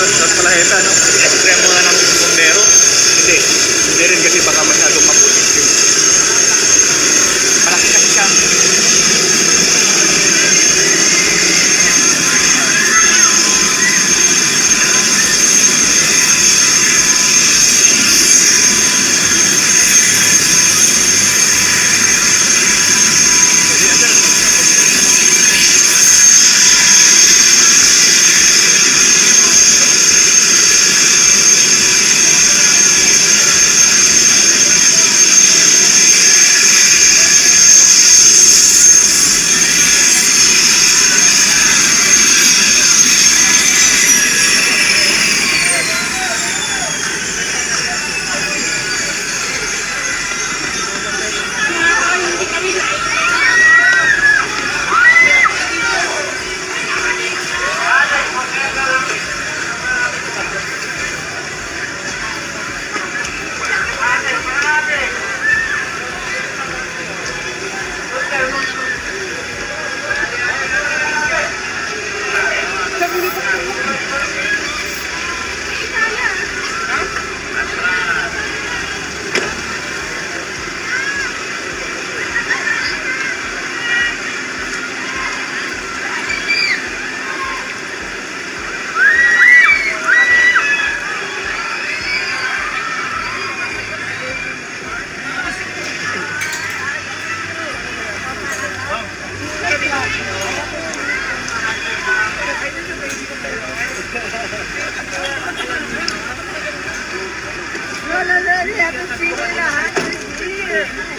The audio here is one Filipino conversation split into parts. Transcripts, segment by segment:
Tapos palaheta, no? Kaya muna namin yung bumbero. Hindi rin kasi baka masyadong mapulis yung malaki kasi siya.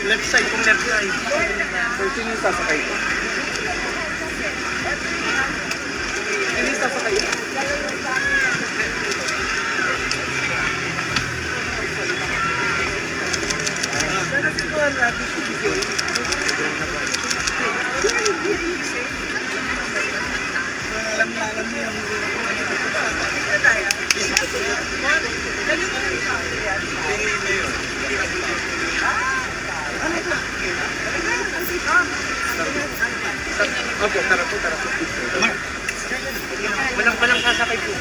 Left side kung left side. So, sino yung sasakay ko? Sino yung sasakay ko? Alam niyo yung okay, tara po. Walang sasakay po.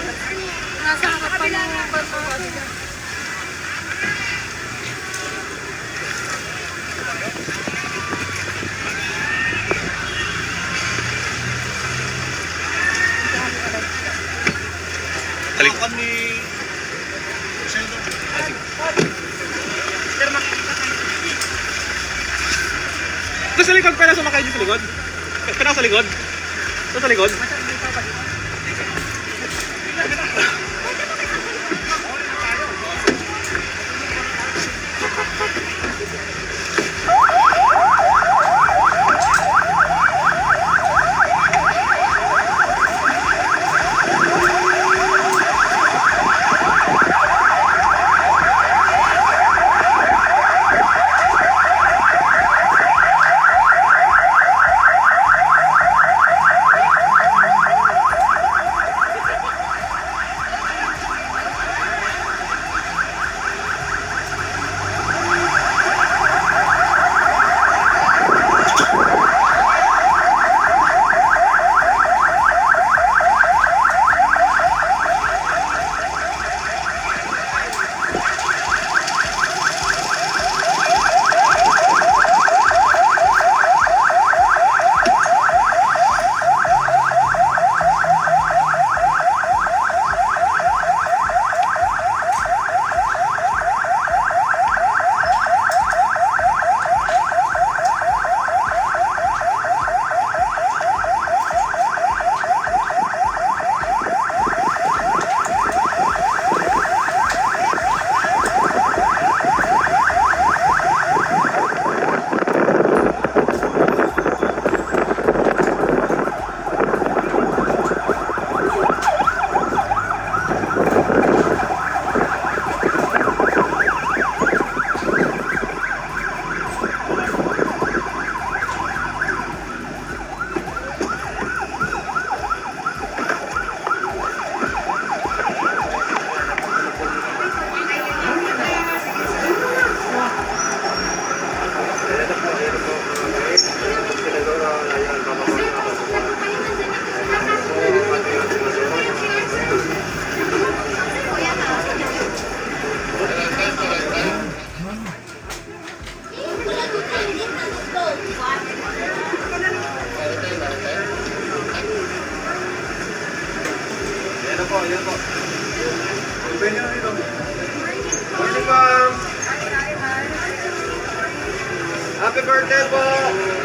Nasa harapan ng pagpapag. Talikod ni ito sa likod, pwede sumakay dito sa likod? Pwede sa likod? Ito sa likod? Yan na po, yan po. Pwede na dito. Morning, ma'am. Happy birthday po!